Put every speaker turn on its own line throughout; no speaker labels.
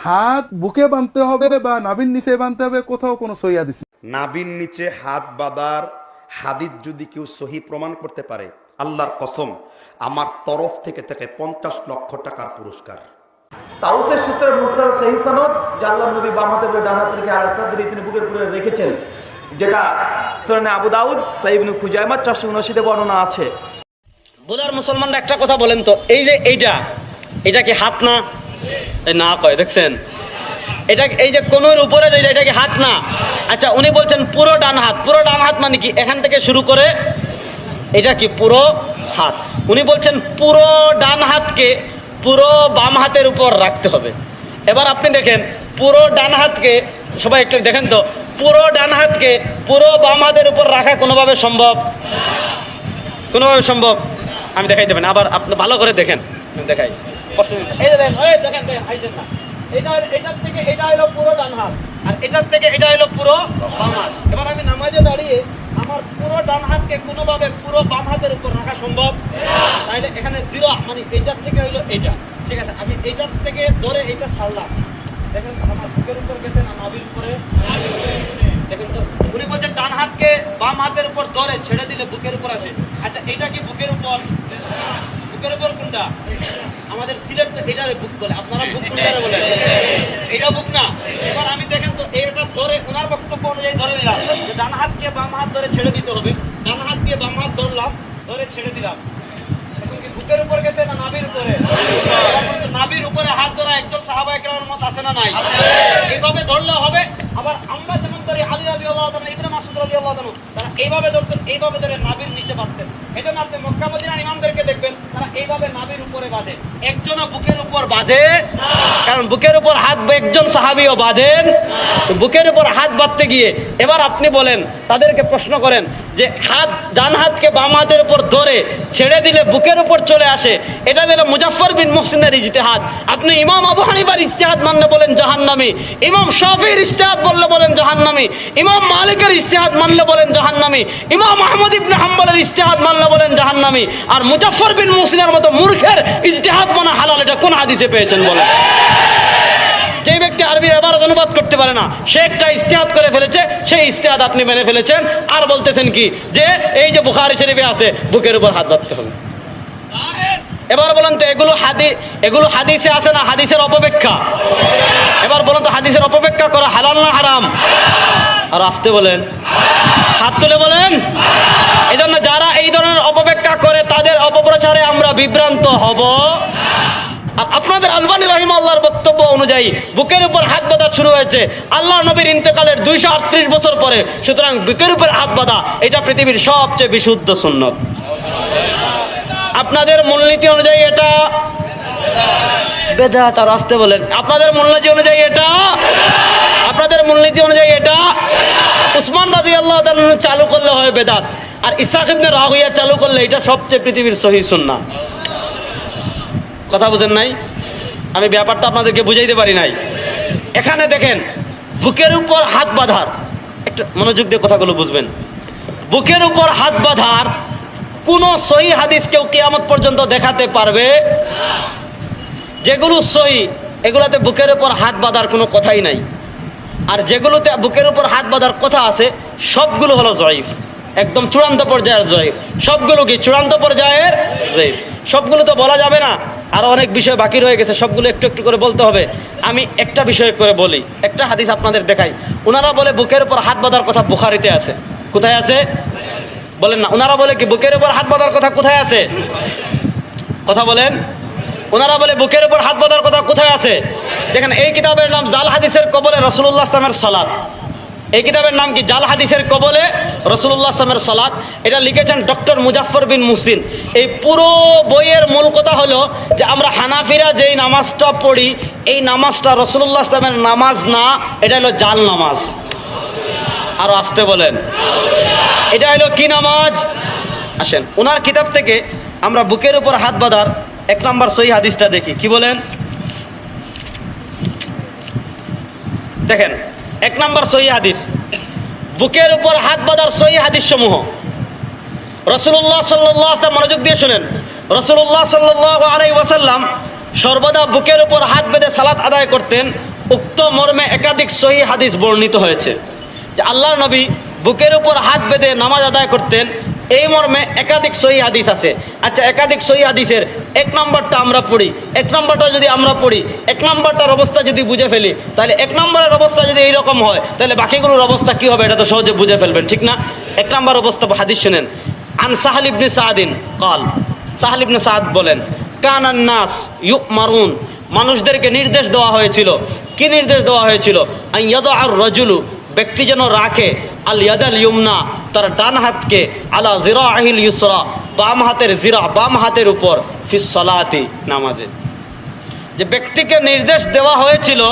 হাত বুকে বাঁধতে হবে বা নাভির নিচে বাঁধতে হবে, কোথাও কোনো সহিহ হাদিস নেই।
নাভির নিচে হাত বাঁধার হাদিস যদি কেউ সহি প্রমাণ করতে পারে, আল্লাহর কসম, আমার তরফ থেকে তাকে 50 লক্ষ টাকার পুরস্কার।
তাউসের সূত্রে মুরসাল সহিহ সনদ যে আল্লাহর নবী বাম হাতে করে ডান হাতে রেখে আর সাদরি তিনি বুকের উপরে রেখেছেন, যেটা সুনানে আবু দাউদ সহিহ ইবনে খুজাইমা 479 বর্ণনা আছে।
বোলার মুসলমানরা একটা কথা বলেন তো, এই যে এইটা কি হাত না? এই না কয়, দেখছেন? এটা এই যে কোনোর উপরে যে এটা কি হাত না? আচ্ছা, উনি বলছেন পুরো ডান হাত। পুরো ডান হাত মানে কি? এখান থেকে শুরু করে এটা কি পুরো হাত? উনি বলছেন পুরো ডান হাতকে পুরো বাম হাতের উপর রাখতে হবে। এবার আপনি দেখেন, পুরো ডান হাতকে, সবাই একটু দেখেন তো, পুরো ডান হাতকে পুরো বাম হাতের উপর রাখা কোনোভাবে সম্ভব? কোনোভাবে সম্ভব? আমি দেখাই দেবেন, আবার আপনি ভালো করে দেখেন, দেখাই, কষ্ট নেই। এই যে দেখেন, এই দেখেন, আইছেন না, এটার থেকে এটা হলো পুরো ডান হাত, আর এটার থেকে এটা হলো পুরো বাম হাত। এবার আমি নামাজে দাঁড়িয়ে আমার পুরো ডান হাতকে কোনোভাবে পুরো বাম হাতের উপর রাখা সম্ভব? তাহলে এখানে জিরো, মানে এইটার থেকে হইলো এইটা, ঠিক আছে? আমি এইটার থেকে ধরে এইটা ছাড়লাম, দেখেন আমার বুকের উপর গেছে না নাভির উপরে? দেখেন তো, উনি বলছেন ডান হাতকে বাম হাতের উপর ধরে ছেড়ে দিলে বুকের উপর আসে। আচ্ছা, এটা কি বুকের উপর? বুকের উপর কোনটা? আমাদের সিলেট তো এটারে বুক বলে, আপনারা বুক কোনটারে বলেন? এটা বুক না? এবার আমি দেখেন তো, এটা ধরে ওনার বক্তব্য অনুযায়ী ধরে দিলাম যে ডান হাতকে বাম হাত ধরে ছেড়ে দিতে হবে। ডান হাত দিয়ে বাম হাত ধরলাম, ধরে ছেড়ে দিলাম। এখন কি বুকের উপর গেছে না নাভির উপরে? নাভির উপরে হাত ধরা একজন সাহাবা একরামের মত আছে না নাই? এইভাবে ধরলে হবে। আবার আমরা যেমন ধরি, আলী রাদিয়াল্লাহু তাআলা, ইবনে মাসউদ রাদিয়াল্লাহু তাআলা, তারা এইভাবে ধরতেন, এইভাবে ধরে নাভির নিচে বাঁধতেন। এজন্য আপনি মক্কা মদিনার ইমামদেরকে দেখবেন, তারা এইভাবে নাভির উপরে বাঁধে, একজনও বুকের উপর বাঁধে। কারণ বুকের উপর হাত একজন সাহাবীও বাঁধেন। বুকের উপর হাত বাঁধতে গিয়ে এবার আপনি বলেন, তাদেরকে প্রশ্ন করেন যে হাত, ডান হাতকে বাম হাতের উপর ধরে ছেড়ে দিলে বুকের উপর চলে আসে, এটা দিল মুজাফফর বিন মুহসিনের ইজতিহাদ। আপনি ইমাম আবু হানিফার ইজতিহাদ মানলে বলেন জাহান্নামী, ইমাম শাফিঈর ইজতিহাদ বললে বলেন জাহান্নামী, ইমাম মালিকের ইজতিহাদ মানলে বলেন জাহান্নামী, ইমাম আহমদ ইবনে হাম্বলের ইজতিহাদ মানলে বলেন জাহান্নামী। আর মুজাফফর বিন মুহসিনের মতো মূর্খের ইজতিহাদ মানা হালাল, এটা কোন হাদিসে পেয়েছেন বলেন? যে ব্যক্তি আরবি এবার অনুবাদ করতে পারে না, সে একটা ইজতিহাদ করে ফেলেছে, সেই ইজতিহাদ আপনি মেনে ফেলেছেন। আর বলতেছেন কি যে এই যে বুখারী শরীফে আছে বুকের উপর হাত বাঁধতে হবে। এবার বলেন তো, এগুলো হাদিসে আছে না হাদিসের অপব্যাখ্যা? এবার বলেন তো, হাদিসের অপব্যাখ্যা করা হালাল না হারাম? আর আসতে বলেন, হাত তুলে বলেন। এই জন্য যারা এই ধরনের অপব্যাখ্যা করে তাদের অপপ্রচারে আমরা বিভ্রান্ত হব। আর আপনাদের আলবানী রাহিমাহুল্লাহর বক্তব্য অনুযায়ী বুকের উপর হাত বাঁধা শুরু হয়েছে আল্লাহর নবীর ইন্তেকালের 238 বছর পরে। সুতরাং বুকের উপর হাত বাঁধা এটা পৃথিবীর সবচেয়ে বিশুদ্ধ সুন্নত। আপনাদের মূলনীতি অনুযায়ী এটা বেদাত। আর আসতে বলেন, আপনাদের মূলনীতি অনুযায়ী এটা, আপনাদের মূলনীতি অনুযায়ী এটা উসমান রাদিয়াল্লাহু তাআলা চালু করলে হয় বেদাত, আর ইসহাক ইবনে রাহুইয়া চালু করলে এটা সবচেয়ে পৃথিবীর সহিহ সুন্নাহ। কথা বুঝেন নাই? আমি ব্যাপারটা আপনাদেরকে বুঝাইতে পারি নাই। এখানে দেখেন, বুকের উপর হাত বাঁধার, একটু মনোযোগ দিয়ে কথাগুলো বুঝবেন। বুকের উপর হাত বাঁধার কোন সহিহ হাদিস কেউ কিয়ামত পর্যন্ত দেখাতে পারবে? যেগুলো সহিহ এগুলাতে বুকের উপর হাত বাঁধার কোনো কথাই নাই। আর যেগুলোতে বুকের উপর হাত বাঁধার কথা আছে সবগুলো হলো জয়ীফ, একদম চূড়ান্ত পর্যায়ের জয়ীফ। সবগুলো কি চূড়ান্ত পর্যায়ের জয়ীফ? সবগুলো তো বলা যাবে না, আরো অনেক বিষয় বাকি রয়ে গেছে, সবগুলো একটু একটু করে বলতে হবে। আমি একটা বিষয় করে বলি, একটা হাদিস আপনাদের দেখাই। ওনারা বলে বুকের উপর হাত বাঁধার কথা বুখারীতে আছে। কোথায় আছে বলেন না? ওনারা বলে কি বুকের উপর হাত বাঁধার কথা কোথায় আছে? কথা বলেন। ওনারা বলে বুকের উপর হাত বাঁধার কথা কোথায় আছে? দেখেন, এই কিতাবের নাম জাল হাদিসের কবলে রাসূলুল্লাহ সাল্লাল্লাহু আলাইহি ওয়াসাল্লামের সালাত। এই কিতাবের নাম কি? জাল হাদিসের কবলে রাসূলুল্লাহ সাল্লাল্লাহু আলাইহি ওয়াসাল্লামের সালাত। এটা লিখেছেন ডক্টর মুজাফফর বিন মুহসিন। এই পুরো বইয়ের মূল কথা হলো যে আমরা হানাফিরা যেই নামাজটা পড়ি, এই নামাজটা রাসূলুল্লাহ সাল্লাল্লাহু আলাইহি ওয়াসাল্লামের নামাজ না, এটা হলো জাল নামাজ। আরো আসতে বলেন, এটা হলো কি নামাজ? আসেন ওনার কিতাব থেকে আমরা বুকের উপর হাত বাঁধার 1 নম্বর সহিহ হাদিসটা দেখি। কি বলেন? দেখেন, 1 নম্বর সহিহ হাদিস, বুকের উপর হাত বাঁধার সহিহ হাদিস সমূহ। রাসূলুল্লাহ সাল্লাল্লাহু আলাইহি ওয়াসাল্লাম, মনোযোগ দিয়ে শুনেন, রাসূলুল্লাহ সাল্লাল্লাহু আলাইহি ওয়াসাল্লাম সর্বদা বুকের উপর হাত বেঁধে সালাত আদায় করতেন। উক্ত মর্মে একাধিক সহি হাদিস বর্ণিত হয়েছে যে আল্লাহর নবী বুকের উপর হাত বেঁধে নামাজ আদায় করতেন, এই মর্মে একাধিক সহি হাদিস আছে। আচ্ছা, একাধিক সহি হাদিসের এক নম্বরটা আমরা পড়ি, এক নম্বরটা যদি আমরা পড়ি, এক নম্বরটার অবস্থা যদি বুঝে ফেলি, তাহলে এক নম্বরের অবস্থা যদি এইরকম হয়, তাহলে বাকিগুলোর অবস্থা কি হবে এটা তো সহজে বুঝে ফেলবেন, ঠিক না? এক নম্বর অবস্থা হাদিস শুনেন। আন সাহাল ইবনে সাদিন কাল, সাহাল ইবনে সাদ বলেন, কানান নাস ইউমারুন, মানুষদেরকে নির্দেশ দেওয়া হয়েছিল। কি নির্দেশ দেওয়া হয়েছিল? আন ইয়াদা আর রাজুলু, ব্যক্তি যেন রাখে আল ইয়াদাল ইউমনা, তার ডান হাতকে আলা জিরাহিল ইউসরা, বাম হাতের জিরা, বাম হাতের উপর, ফিস সালাতি, নামাজে। যে ব্যক্তিকে নির্দেশ দেওয়া হয়েছিল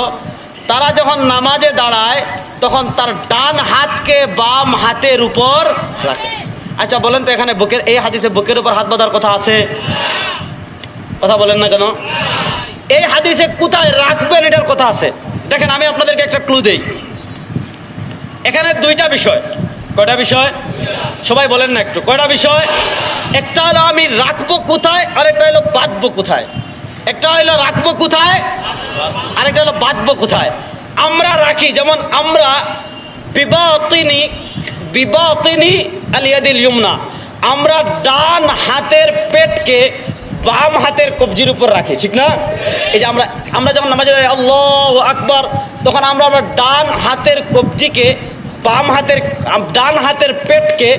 তারা যখন নামাজে দাঁড়ায় তখন তার ডান হাতকে বাম হাতের উপর রাখে। আচ্ছা বলেন তো, এখানে বুকের, এই হাদিসে বুকের উপর হাত বাঁধার কথা আছে? কথা বলেন না কেন? এই হাদিসে কোথায় রাখবেন এটার কথা আছে। দেখেন, আমি আপনাদেরকে একটা ক্লু দেই। এখানে দুইটা বিষয়। কয়টা বিষয়? সবাই বলেন না একটু, কয়টা বিষয়? একটা হলো আমি রাখবো কোথায়, আর একটা হলো বাঁধবো কোথায়। একটা হলো রাখবো কোথায়, আর একটা হলো বাঁধবো কোথায়। আমরা রাখি, যেমন আমরা বিবাতিনি আল ইয়াদিল ইউমনা, আমরা ডান হাতের পেটকে বাম হাতের কবজির উপর রাখি, ঠিক না? এই যে আমরা যখন নামাজে দাঁড়াই আল্লাহু আকবার, তখন আমরা ডান হাতের কবজিকে ডান হাতের পেটকে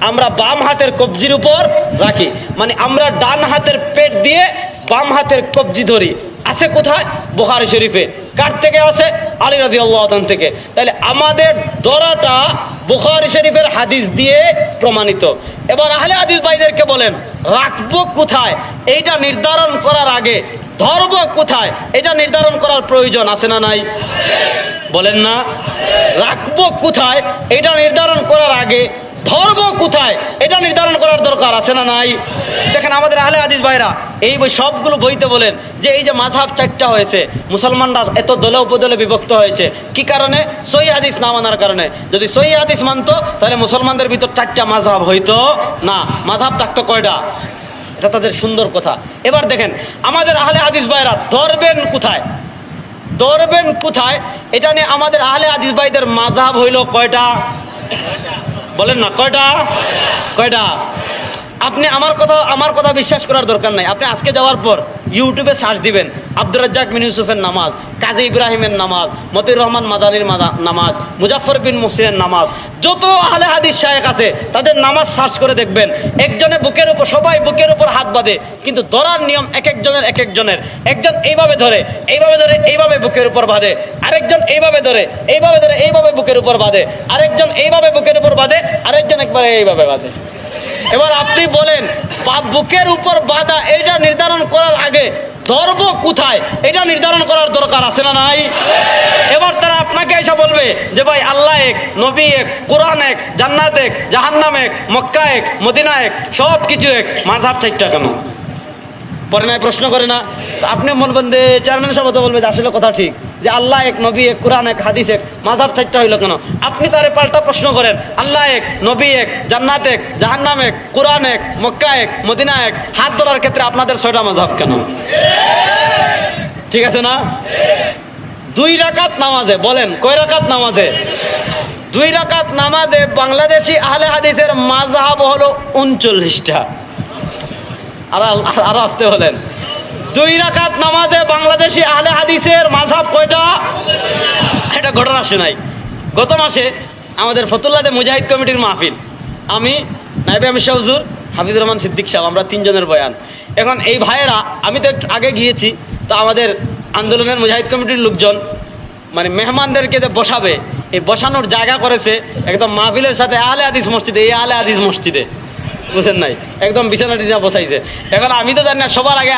আমরা বাম হাতের কবজির উপর রাখি। মানে আমরা ডান হাতের পেট দিয়ে বাম হাতের কবজি ধরি। আছে কোথায়? বুখারী শরীফে। কার থেকে আছে? আলী রাদিয়াল্লাহু আনহু থেকে। তাহলে আমাদের ধরাটা বুখারী শরীফের হাদিস দিয়ে প্রমাণিত। এবার আহলে হাদিস ভাইদেরকে বলেন, রাখবো কোথায় এইটা নির্ধারণ করার আগে ধরবো কোথায় এটা নির্ধারণ করার প্রয়োজন আছে না নাই? বলেন না? রাখবো কোথায় এটা নির্ধারণ করার আগে ধরবো কোথায় এটা নির্ধারণ করার দরকার আছে না নাই? দেখেন, আমাদের আহলে হাদিস ভাইরা এই বই সবগুলো বইতে বলেন যে এই যে মাযহাব চারটা হয়েছে, মুসলমানরা এত দলে উপদলে বিভক্ত হয়েছে, কি কারণে? সহিহ হাদিস না মানার কারণে। যদি সহিহ হাদিস মানতো তাহলে মুসলমানদের ভিতর চারটা মাযহাব হইতো না, মাযহাব থাকতো কয়টা? এটা তাদের সুন্দর কথা। এবার দেখেন, আমাদের আহলে হাদিস ভাইরা ধরবেন কোথায়, ধরবেন কোথায় এটা নিয়ে আমাদের আহলে হাদিস ভাইদের মাযহাব হইল কয়টা? বলেন না, কয়টা? কয়টা? আপনি আমার কথা বিশ্বাস করার দরকার নাই। আপনি আজকে যাওয়ার পর ইউটিউবে সার্চ দিবেন আব্দুর রাজ্জাক বিন ইউসুফের নামাজ, কাজী ইব্রাহিমের নামাজ, মতিউর রহমান মাদানির নামাজ, মুজাফফর বিন মুহসিনের নামাজ, যত আহলে হাদিস শায়েখ আছে তাদের নামাজ সার্চ করে দেখবেন। একজনে বুকের উপর, সবাই বুকের উপর হাত বাঁধে, কিন্তু ধরার নিয়ম এক একজনের। একজন এইভাবে ধরে, এইভাবে ধরে, এইভাবে বুকের উপর বাঁধে, আরেকজন এইভাবে ধরে, এইভাবে ধরে, এইভাবে বুকের উপর বাঁধে, আরেকজন এইভাবে বুকের উপর বাঁধে, আরেকজন একবারে এইভাবে বাঁধে। এবার আপনি বলেন, বুকের উপর বাঁধা এইটা নির্ধারণ করার আগে ধরবো কোথায় এটা নির্ধারণ করার দরকার আছে না নাই? এবার তারা আপনাকে এসে বলবে যে ভাই আল্লাহ এক, নবী এক, কোরআন এক, জান্নাত এক, জাহান্নাম এক, মক্কা এক, মদিনা এক, সব কিছু এক, মাযহাব চারটা কেন? পরে নাই প্রশ্ন করে না? আপনি বলবেন যে চেয়ারম্যান সাহেব তো বলবে যে আসলে কথা ঠিক, যে আল্লাহ এক, নবী এক, কোরআন এক, হাদিস এক, মাযহাব চারটা হইল কেন? আপনি তারে পাল্টা প্রশ্ন করেন, আল্লাহ এক, নবী এক, জান্নাত এক, জাহান্নাম এক, কোরআন এক, মক্কা এক, মদিনা এক, হাত ধরার ক্ষেত্রে আপনাদের 6টা মাযহাব কেন? ঠিক আছে না? 2 রাকাত নামাজে, বলেন কয় রাকাত নামাজে? 2 রাকাত নামাজে বাংলাদেশি আহলে হাদিসের মাযহাব হলো 39টা। আর আসতে বলেন, 2 রাকাত নামাজে বাংলাদেশি আহলে হাদিসের মাযহাব কয়টা? এটা ঘটনা শোনাই। গত মাসে আমাদের ফতুল্লাতে মুজাহিদ কমিটির মাহফিল, আমি নায়েবে আমির শাহ হুজুর, হাফিজুর রহমান সিদ্দিক সাহেব, আমরা 3 জনের বয়ান। এখন এই ভাইয়েরা, আমি তো একটু আগে গিয়েছি, তো আমাদের আন্দোলনের মুজাহিদ কমিটির লোকজন মানে মেহমানদেরকে যে বসাবে, এই বসানোর জায়গা করেছে একদম মাহফিলের সাথে আহলে হাদিস মসজিদে, এই আহলে হাদিস মসজিদে, বুঝেন নাই? একদম বিছানা টিছানা বসাইছে। এখন আমি তো জানি না, সবার আগে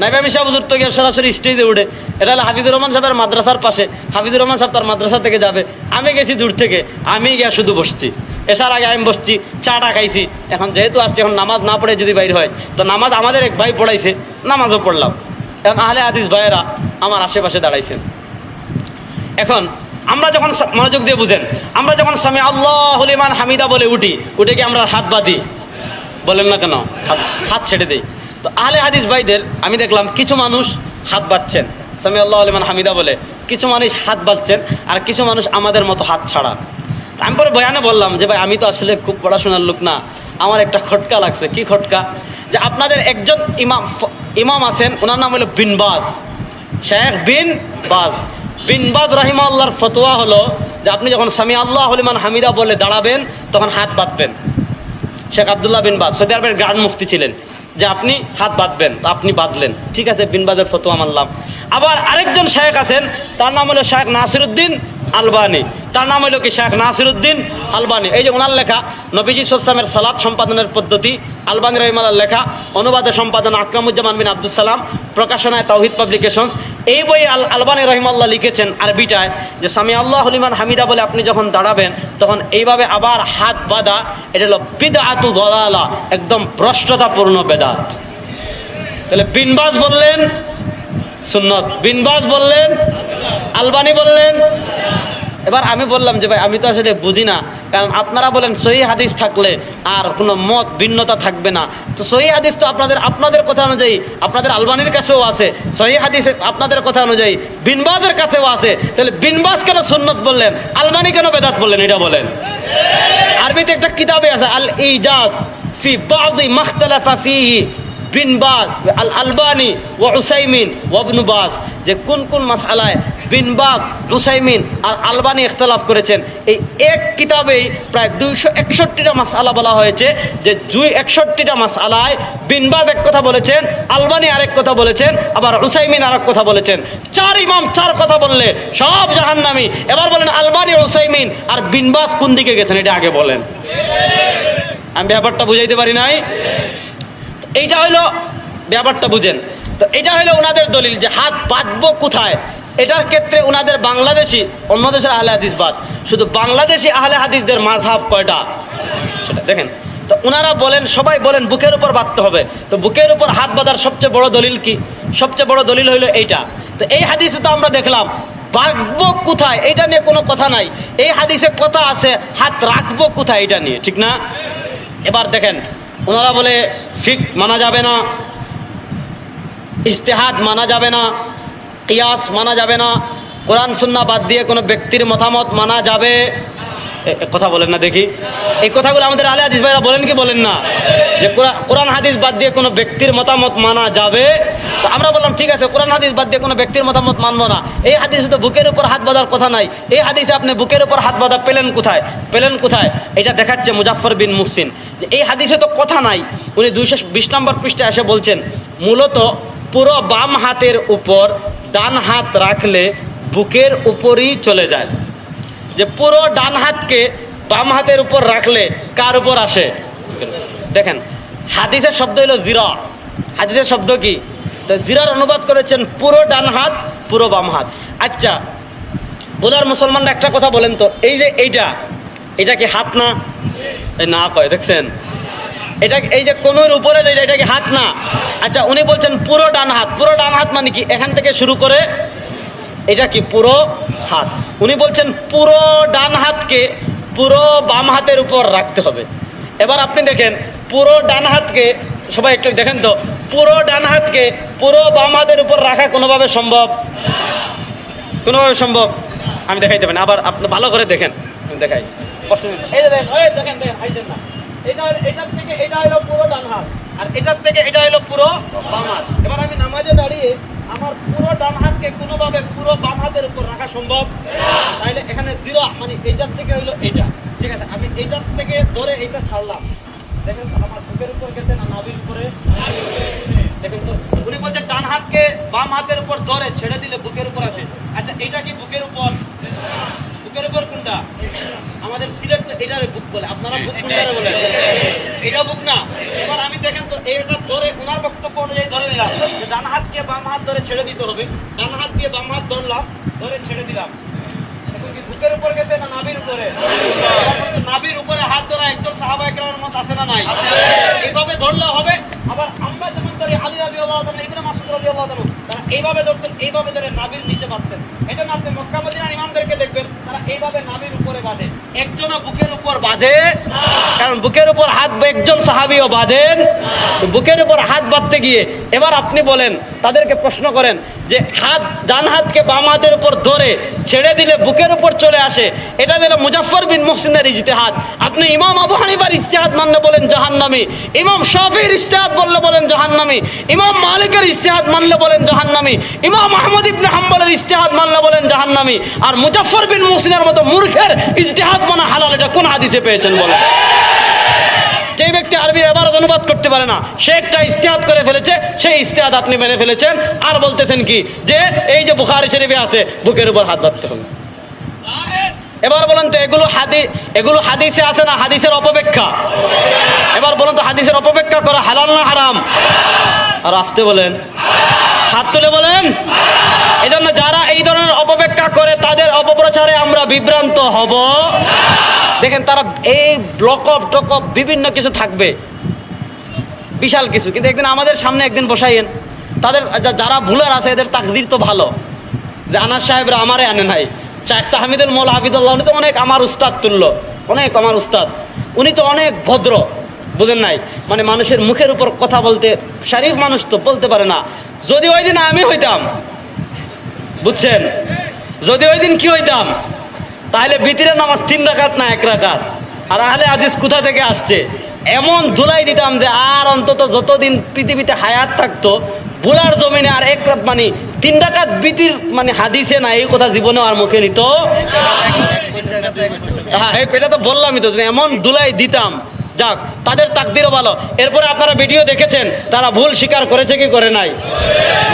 নায়েবে আমির শাহ হুজুর তো গিয়ে সরাসরি স্টেজে উঠে, এটা হলো হাফিজুর রহমান সাহেবের মাদ্রাসার পাশে, হাফিজুর রহমান সাহেব তার মাদ্রাসা থেকে যাবে, আমি গেছি দূর থেকে, আমি গিয়ে শুধু বসছি। এসার আগে আমি বসছি, চাটা খাইছি। এখন যেহেতু আসছি, এখন নামাজ না পড়ে যদি বাইর হয়, তো নামাজ আমাদের এক ভাই পড়াইছে, নামাজও পড়লাম। এখন আহলে হাদিস ভাইয়েরা আমার আশেপাশে দাঁড়াইছেন। এখন আমরা যখন, মনোযোগ দিয়ে বুঝেন, আমরা যখন সামি আল্লাহু লিমান হামিদা বলে উঠে কি আমরা হাত বাঁধি? বলেন না কেন? হাত ছেড়ে দেই। তো আহলে হাদিস ভাইদের আমি দেখলাম কিছু মানুষ হাত বাঁধছেন, সামি আল্লাহু লিমান হামিদা বলে, কিছু মানুষ হাত বাঁধছেন আর কিছু মানুষ আমাদের মতো হাত ছাড়া। আমি পরে বয়ানে বললাম যে ভাই আমি তো আসলে খুব পড়াশোনার লোক না, আমার একটা খটকা লাগছে। কি খটকা? যে আপনাদের একজন ইমাম আছেন, ওনার নাম হলো বিন বাজ, শেখ বিন বাজ রাহিমাহুল্লাহর ফতোয়া হলো যে আপনি যখন সামি আল্লাহু লিমান হামিদা বলে দাঁড়াবেন তখন হাত বাঁধবেন। শেখ আব্দুল্লাহ বিন বাজ সৌদি আরবের গ্র্যান্ড মুফতি ছিলেন, যে আপনি হাত বাঁধবেন, তো আপনি বাঁধলেন, ঠিক আছে, বিন বাজের ফতোয়া মানলাম। আবার আরেকজন শেখ আছেন, তার নাম হলো শেখ নাসিরউদ্দিন আলবানী, তার নাম হলো কি শেখ নাসিরউদ্দিন আলবানী। এই যে ওনার লেখা নবীজি সাল্লামের সালাত সম্পাদনের পদ্ধতি, আলবানী রহিমাহুল্লাহর লেখা, অনুবাদে সম্পাদন আকরামুজ্জামান বিন আব্দুস সালাম, প্রকাশনায় তাওহিদ পাবলিকেশনস। এই বই আলবানী রহিমাহুল্লাহ লিখেছেন আরবিটায় যে সামি আল্লাহু লিমান হামিদা বলে আপনি যখন দাঁড়াবেন তখন এইভাবে আবার হাত বাঁধা, এটা হলো বিদআতু যালালা, একদম ভ্রষ্টতাপূর্ণ বেদাত। তাহলে বিন বাজ বললেন সুন্নত, বিন বাজ বললেন, আলবানী বললেন। এবার আমি বললাম যে ভাই আমি তো আসলে বুঝি না, কারণ আপনারা বলেন সহিহ হাদিস থাকলে আর কোনো মত ভিন্নতা থাকবে না। তো সহিহ হাদিস তো আপনাদের কথা অনুযায়ী আপনাদের আলবানীর কাছেও আছে, সহিহ হাদিস আপনাদের কথা অনুযায়ী বিন বাজের কাছেও আছে। তাহলে বিন বাজ কেন সুন্নত বললেন, আলবানী কেন বেদাত বললেন, এটা বলেন। আরবিতে একটা কিতাবে আছে আল ইজাজ ফি বাদি মাখতালাফা ফিহি বিন বাজ আল আলবানী ওয়া উসাইমিন ওয়া ইবনে বাজ, যে কোন কোন মাসআলায় বিন বাজ, উসাইমিন আর আলবানী ইখতিলাফ করেছেন। এই এক কিতাবেই প্রায় 261টা মাসআলা বলা হয়েছে, যে 261টা মাসআলায় বিন বাজ এক কথা বলেছেন, আলবানী আরেক কথা বলেছেন, আবার উসাইমিন আরেক কথা বলেছেন। 4 ইমাম 4 কথা বললে সব জাহান্নামী। এবার বলেন আলবানী, উসাইমিন আর বিন বাজ কোন দিকে গেছেন, এটা আগে বলেন। আমি ব্যাপারটা বুঝাইতে পারি নাই? এইটা হইলো ব্যাপারটা বুঝেন। তো এটা হইলো ওনাদের দলিল যে হাত বাঁধবো কোথায়। এটার ক্ষেত্রে ওনাদের বাংলাদেশি, অন্য দেশের আহলে হাদিস বাদ, শুধু বাংলাদেশি আহলে হাদিসদের মাযহাব কয়টা সেটা দেখেন। তো ওনারা বলেন, সবাই বলেন বুকের উপর বাঁধতে হবে। তো বুকের উপর হাত বাঁধার সবচেয়ে বড় দলিল কি? সবচেয়ে বড় দলিল হইলো এইটা। তো এই হাদিসে তো আমরা দেখলাম বাঁধবো কোথায় এটা নিয়ে কোনো কথা নাই। এই হাদিসে কথা আছে হাত রাখবো কোথায় এটা নিয়ে, ঠিক না? এবার দেখেন ওনারা বলে ফিক মানা যাবে না, ইজতিহাদ মানা যাবে না, কিয়াস মানা যাবে না, কোরআন সুন্নাহ বাদ দিয়ে কোনো ব্যক্তির মতামত মানা যাবে। কথা বলেন না দেখি, এই কথাগুলো আমাদের আহলে হাদিস ভাইরা বলেন কি বলেন না, যে কোরআন হাদিস বাদ দিয়ে কোনো ব্যক্তির মতামত মানা যাবে। তো আমরা বললাম ঠিক আছে, কোরআন হাদিস বাদ দিয়ে কোনো ব্যক্তির মতামত মানবো না। এই হাদিসে তো বুকের উপর হাত বাঁধার কথা নাই। এই হাদিসে আপনি বুকের উপর হাত বাঁধা পেলেন কোথায়? এটা দেখাচ্ছে মুজাফফর বিন মুহসিন, যে এই হাদিসে তো কথা নাই। উনি 220 নম্বর পৃষ্ঠায় এসে বলছেন মূলত পুরো বাম হাতের উপর ডান হাত রাখলে বুকের উপরই চলে যায়। যে পুরো ডান হাতকে বাম হাতের উপর রাখলে কার উপর আসে? দেখেন হাদিসের শব্দ হলো জিরা। হাদিসের শব্দ কি? তো জিরার অনুবাদ করেছেন পুরো ডান হাত, পুরো বাম হাত। আচ্ছা বোলার মুসলমানরা একটা কথা বলেন তো, এই যে এটা কি হাত না? না কয়, দেখছেন এটা এই যে কোনোর উপরে যেটা, এটা কি হাত না? আচ্ছা উনি বলছেন পুরো ডান হাত। পুরো ডান হাত মানে কি? এখান থেকে শুরু করে এটা কি পুরো হাত। উনি বলছেন পুরো ডান হাতকে পুরো বাম হাতের উপর রাখতে হবে। এবার আপনি দেখেন পুরো ডান হাতকে, সবাই একটু দেখেন তো, পুরো ডান হাতকে পুরো বাম হাতের উপর রাখা কোনোভাবে সম্ভব? কোনোভাবে সম্ভব? আমি দেখাইতে পারি। আবার আপনি ভালো করে দেখেন, আমি দেখাই, কষ্ট নেই। এই যে দেখেন আইছেন না, এটার থেকে এটা হলো পুরো ডান হাত, আর এটার থেকে এটা হলো পুরো বাম হাত। এবার আমি নামাজে দাঁড়িয়ে আমার পুরো ডান হাতকে কোনোভাবে পুরো বাম হাতের উপর রাখা সম্ভব? তাইলে এখানে জিরো মানে এইটার থেকে হইলো এইটা, ঠিক আছে। আমি এইটার থেকে ধরে এইটা ছাড়লাম, দেখেন তো আমার বুকের উপর গেছে না নাভির উপরে? দেখেন তো উনি বলছে ডান হাতকে বাম হাতের উপর ধরে ছেড়ে দিলে বুকের উপর আসে। আচ্ছা এটা কি বুকের উপর? বুকের উপর কোনটা? আমাদের সিলেট তো এটারে বুক বলে, আপনারা বুক কোনটারে বলেন? এটা বুক না। এবার আমি দেখেন তো এইটা ধরে ওনার বক্তব্য অনুযায়ী ধরে দিলাম যে ডান হাতকে বাম হাত ধরে ছেড়ে দিতে হবে। ডান হাত দিয়ে বাম হাত ধরলাম, ধরে ছেড়ে দিলাম। এখন কি বুকের উপর গেছে না নাভির উপরে? নাভির উপরে হাত ধরা একজন সাহাবা একরামের মত আছে না নাই? এইভাবে ধরলে হবে। আবার আমরা যেমন ধরি আলী রাদিয়াল্লাহু তাআলা, ইবনে মাসউদ রাদিয়াল্লাহু তাআলা, তারা এইভাবে ধরতেন, এইভাবে ধরে নাভির নিচে বাঁধতেন। এটা না আপনি মক্কা মদিনার ইমামদেরকে দেখবেন তারা এইভাবে নাভির উপরে বাঁধে, একজনও বুকের উপর বাঁধে। কারণ বুকের উপর হাত একজন সাহাবীও বাঁধেন। বুকের উপর হাত বাঁধতে গিয়ে এবার আপনি বলেন, তাদেরকে প্রশ্ন করেন যে হাত ডান হাতকে বাম হাতের উপর ধরে ছেড়ে দিলে বুকের উপর চলে আসে, এটা দিল মুজাফফর বিন মুহসিনের ইজতিহাদ। আপনি ইমাম আবু হানিফার ইজতিহাদ মানলে বলেন জাহান্নামী, ইমাম শাফিঈর ইজতিহাদ বললে বলেন জাহান্নামী, ইমাম মালিকের ইজতিহাদ মানলে বলেন জাহান্নামী, ইমাম আহমদ ইবনে হাম্বলের ইজতিহাদ মানলে বলেন জাহান্নামী। আর মুজাফফর বিন মুহসিনের মতো মূর্খের ইজতিহাদ মানা হালাল, এটা কোন হাদিসে পেয়েছেন বলেন? যে ব্যক্তি আরবি এবারত অনুবাদ করতে পারে না, সে একটা ইজতিহাদ করে ফেলেছে, সেই ইজতিহাদ আপনি মেনে ফেলেছেন। আর বলতেছেন কি যে এই যে বুখারী শরীফে আছে বুকের উপর হাত বাঁধতে হবে। এবার বলেন তো এগুলো হাদিসে আছে না হাদিসের অপব্যাখ্যা? এবার বলেন তো হাদিসের অপব্যাখ্যা করা হালাল না হারাম? আর আসতে বলেন, হাত তুলে বলেন। এই জন্য যারা এই ধরনের অপব্যাখ্যা করে তাদের অপপ্রচারে আমরা বিভ্রান্ত হব। দেখেন তারা এই ব্লকঅপ টকঅপ বিভিন্ন কিছু থাকবে, বিশাল কিছু, কিন্তু একদিন আমাদের সামনে একদিন বসাইয়েন, তাদের যারা ভুলার আছে এদের তাকদির তো ভালো, যে আনাস সাহেবরা আমারে আনে নাই, শাইখ তাহমিদুল মৌলা হাফিজুল্লাহ উনি তো অনেক আমার উস্তাদ তুল্য, অনেক আমার উস্তাদ, উনি তো অনেক ভদ্র, বুঝেন নাই, মানে মানুষের মুখের উপর কথা বলতে, শরীফ মানুষ তো বলতে পারে না। যদি ওই দিন আমি হইতাম, বুঝছেন, যদি ওই দিন কি হইতাম, তাহলে বিতিরের নামাজ 3 রাকাত না 1 রাকাত। আর আহলে হাদিস কোথা থেকে আসছে, এমন ধুলাই দিতাম যে আর অন্তত যতদিন পৃথিবীতে হায়াত থাকতো বুলার জমিনে আর মানে 3 রাকাত বিতির মানে হাদিসে না, এই কথা জীবনে আর মুখে নিত। হ্যাঁ এটা তো বললামই তো, এমন ধুলাই দিতাম। যাক, তাদের তাকদিরও ভালো। এরপরে আপনারা ভিডিও দেখেছেন, তারা ভুল স্বীকার করেছে কি করে নাই,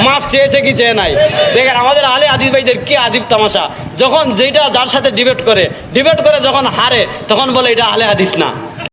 মাফ চেয়েছে কি চেয়ে নাই। দেখেন আমাদের আলে হাদিস ভাইদের কি আদিব তামাশা, যখন যেটা যার সাথে ডিবেট করে যখন হারে তখন বলে এটা আলে হাদিস না।